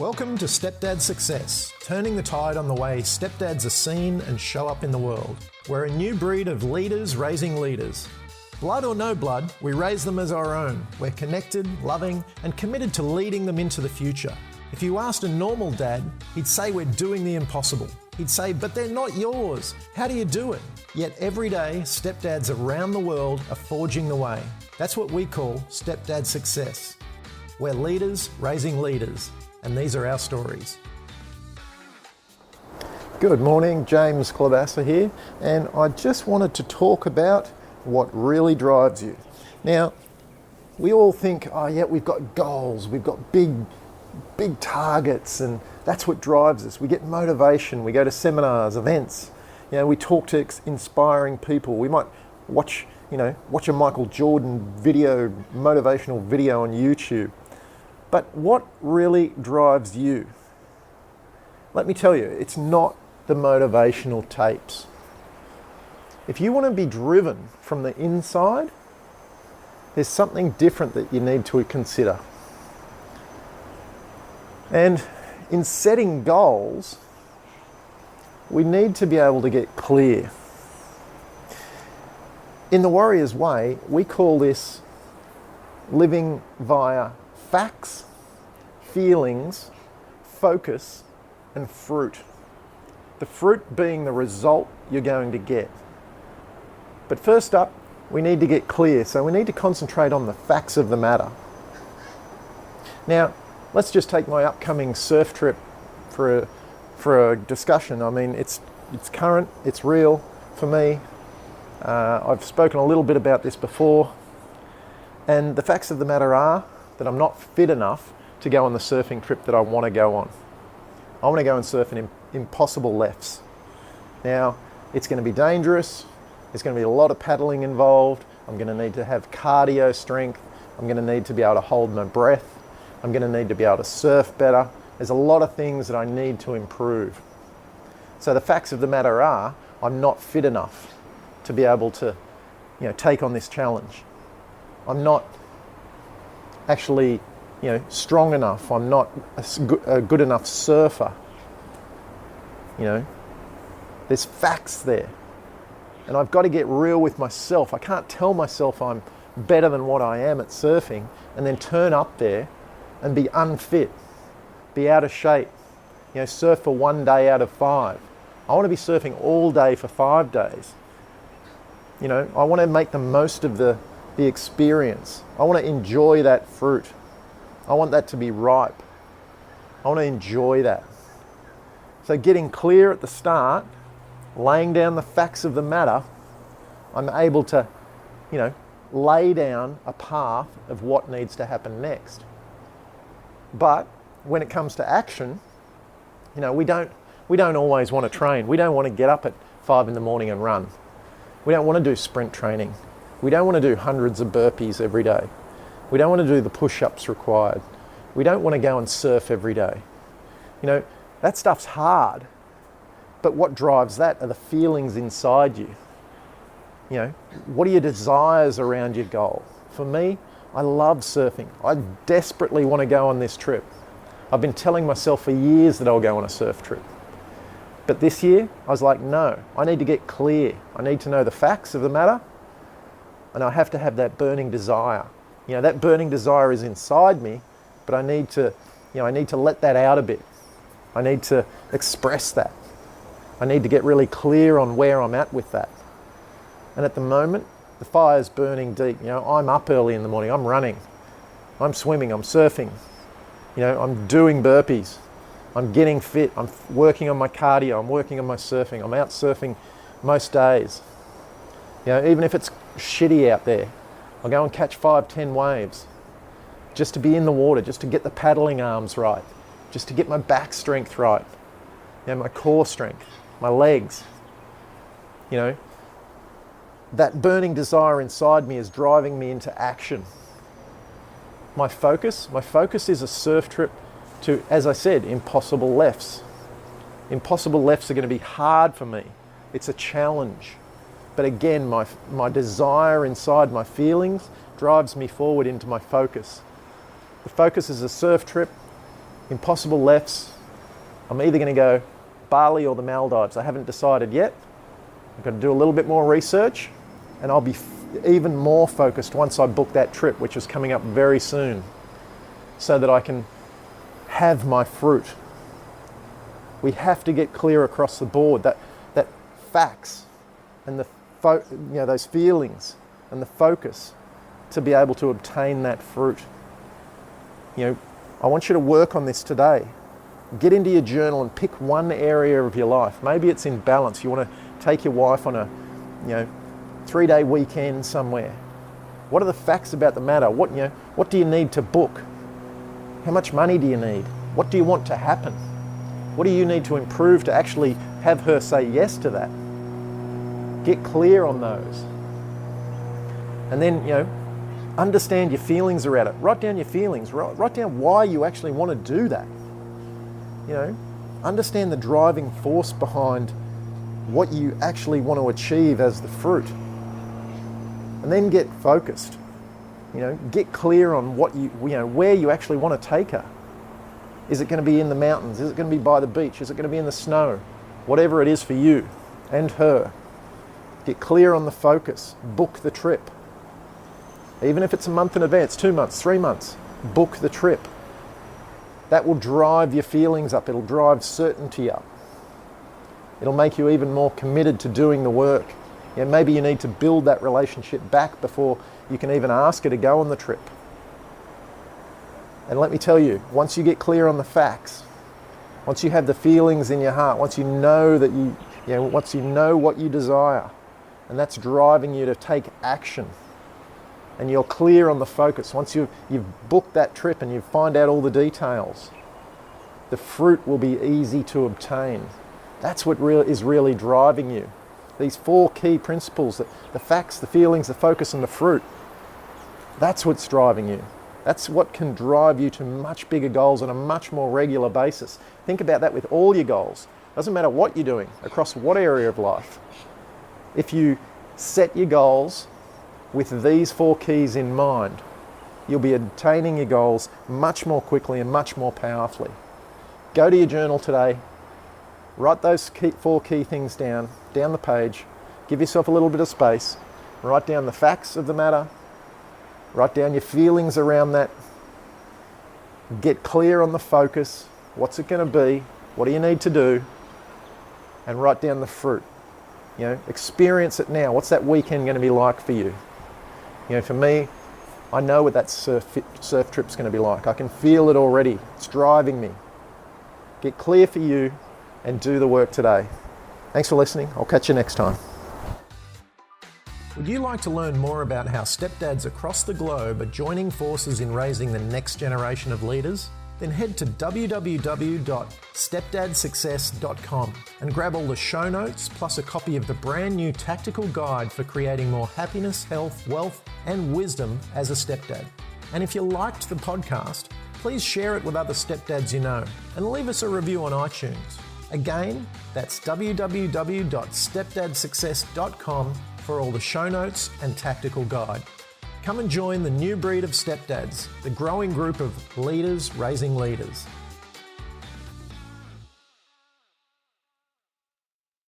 Welcome to Stepdad Success, turning the tide on the way stepdads are seen and show up in the world. We're a new breed of leaders raising leaders. Blood or no blood, we raise them as our own. We're connected, loving, and committed to leading them into the future. If you asked a normal dad, he'd say we're doing the impossible. He'd say, but they're not yours. How do you do it? Yet every day, stepdads around the world are forging the way. That's what we call Stepdad Success. We're leaders raising leaders. And these are our stories. Good morning, James Klobassa here, and I just wanted to talk about what really drives you. Now, we all think, oh yeah, we've got goals, we've got big targets, and that's what drives us. We get motivation, we go to seminars, events, we talk to inspiring people. We might watch a Michael Jordan video, motivational video on YouTube. But what really drives you? Let me tell you, it's not the motivational tapes. If you want to be driven from the inside, there's something different that you need to consider. And in setting goals, we need to be able to get clear. In the Warrior's Way, we call this living via facts, feelings, focus, and fruit. The fruit being the result you're going to get. But first up, we need to get clear, so we need to concentrate on the facts of the matter. Now, let's just take my upcoming surf trip for a discussion. I mean, it's current, it's real for me. I've spoken a little bit about this before, and the facts of the matter are that I'm not fit enough to go on the surfing trip that I want to go on. I want to go and surf in impossible lefts. Now, it's going to be dangerous. There's going to be a lot of paddling involved. I'm going to need to have cardio strength. I'm going to need to be able to hold my breath. I'm going to need to be able to surf better. There's a lot of things that I need to improve. So the facts of the matter are, I'm not fit enough to be able to, take on this challenge. I'm not actually, strong enough. I'm not a good enough surfer. There's facts there. And I've got to get real with myself. I can't tell myself I'm better than what I am at surfing and then turn up there and be unfit, be out of shape, surf for 1 day out of 5. I want to be surfing all day for 5 days. I want to make the most of the experience. I want to enjoy that fruit. I want that to be ripe. I want to enjoy that. So getting clear at the start, laying down the facts of the matter, I'm able to, lay down a path of what needs to happen next. But when it comes to action, we don't always want to train. We don't want to get up at 5 in the morning and run. We don't want to do sprint training. We don't want to do hundreds of burpees every day. We don't want to do the push-ups required. We don't want to go and surf every day. That stuff's hard. But what drives that are the feelings inside you. What are your desires around your goal? For me, I love surfing. I desperately want to go on this trip. I've been telling myself for years that I'll go on a surf trip. But this year, I was like, no, I need to get clear. I need to know the facts of the matter. And I have to have that burning desire. That burning desire is inside me, but I need to let that out a bit. I need to express that. I need to get really clear on where I'm at with that. And at the moment, the fire's burning deep. I'm up early in the morning, I'm running, I'm swimming, I'm surfing, I'm doing burpees, I'm getting fit, I'm working on my cardio, I'm working on my surfing, I'm out surfing most days. Even if it's shitty out there, I'll go and catch 5-10 waves just to be in the water, just to get the paddling arms right, just to get my back strength right, my core strength, my legs. That burning desire inside me is driving me into action. My focus is a surf trip to, as I said, impossible lefts. Impossible lefts are going to be hard for me. It's a challenge. But again, my desire inside, my feelings, drives me forward into my focus. The focus is a surf trip impossible lefts. I'm either going to go Bali or the Maldives. I haven't decided yet. I've got to do a little bit more research, and I'll be even more focused once I book that trip, which is coming up very soon, so that I can have my fruit. We have to get clear across the board that facts and those feelings and the focus to be able to obtain that fruit. I want you to work on this today. Get into your journal and pick one area of your life. Maybe it's in balance. You want to take your wife on a 3-day weekend somewhere. What are the facts about the matter? What do you need to book? How much money do you need? What do you want to happen? What do you need to improve to actually have her say yes to that? Get clear on those. And then, understand your feelings around it. Write down your feelings. Write down why you actually want to do that. Understand the driving force behind what you actually want to achieve as the fruit. And then get focused. Get clear on where you actually want to take her. Is it going to be in the mountains? Is it going to be by the beach? Is it going to be in the snow? Whatever it is for you and her. Get clear on the focus. Book the trip. Even if it's a month in advance, 2 months, 3 months, book the trip. That will drive your feelings up. It'll drive certainty up. It'll make you even more committed to doing the work. Maybe you need to build that relationship back before you can even ask her to go on the trip. And let me tell you, once you get clear on the facts, once you have the feelings in your heart, once you know that once you know what you desire, and that's driving you to take action, and you're clear on the focus, once you've booked that trip and you find out all the details, the fruit will be easy to obtain. That's what is really driving you. These 4 key principles, the facts, the feelings, the focus, and the fruit, that's what's driving you. That's what can drive you to much bigger goals on a much more regular basis. Think about that with all your goals. Doesn't matter what you're doing, across what area of life. If you set your goals with these 4 keys in mind, you'll be attaining your goals much more quickly and much more powerfully. Go to your journal today, write those 4 key things down the page, give yourself a little bit of space, write down the facts of the matter, write down your feelings around that, get clear on the focus, what's it going to be, what do you need to do, and write down the fruit. Experience it now. What's that weekend going to be like for you? For me, I know what that surf trip's going to be like. I can feel it already. It's driving me. Get clear for you and do the work today. Thanks for listening. I'll catch you next time. Would you like to learn more about how stepdads across the globe are joining forces in raising the next generation of leaders? Then head to www.stepdadsuccess.com and grab all the show notes plus a copy of the brand new tactical guide for creating more happiness, health, wealth, and wisdom as a stepdad. And if you liked the podcast, please share it with other stepdads you know and leave us a review on iTunes. Again, that's www.stepdadsuccess.com for all the show notes and tactical guide. Come and join the new breed of stepdads, the growing group of leaders raising leaders.